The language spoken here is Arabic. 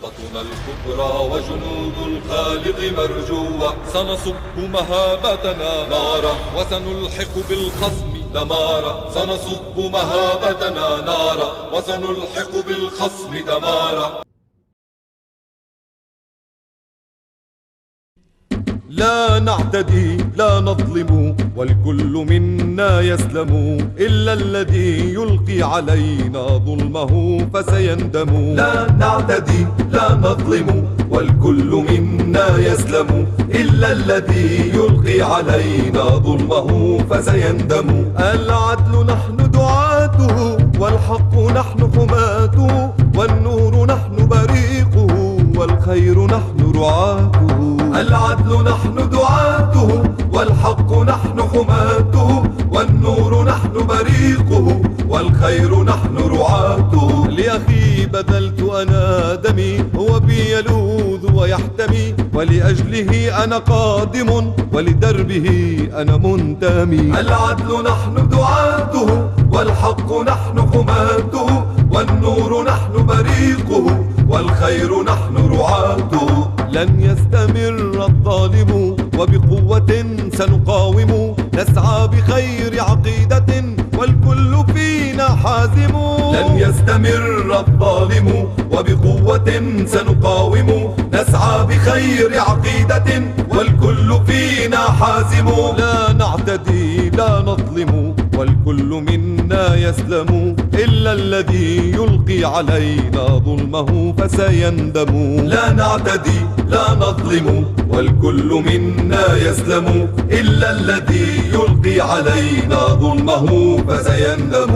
خطتنا الكبرى وجنود الخالق مرجوة، سنصب مهابتنا نارا وسنلحق بالخصم دمارا، سنصب مهابتنا نارا وسنلحق بالخصم دمارا. لا نعتدي لا نظلم والكل منا يسلم، إلا الذي يلقي علينا ظلمه فسيندم. لا نعتدي لا نظلم والكل منا يسلم، إلا الذي يلقي علينا ظلمه فسيندم. العدل نحن دعاته والحق نحن حماته، والنور نحن بريقه والخير نحن رعاته. العدل نحن دعاته والحق نحن حماته، والنور نحن بريقه والخير نحن رعاته. لأخي بذلت أنا دمي، هو بي يلوذ ويحتمي، ولأجله أنا قادم ولدربه أنا منتمي. العدل نحن دعاته والحق نحن حماته، والنور نحن بريقه والخير نحن رعاته. لن يستمر الظالم وبقوة سنقاوم، نسعى بخير عقيدة والكل فينا حازم. لن يستمر الظالم وبقوة سنقاوم، نسعى بخير عقيدة والكل فينا حازم. لا نعتدي لا نظلم والكل منا يسلم، إلا الذي يلقي علينا ظلمه فسيندم. لا نعتدي لا نظلم والكل منا يسلم، إلا الذي يلقي علينا ظلمه فسيندم.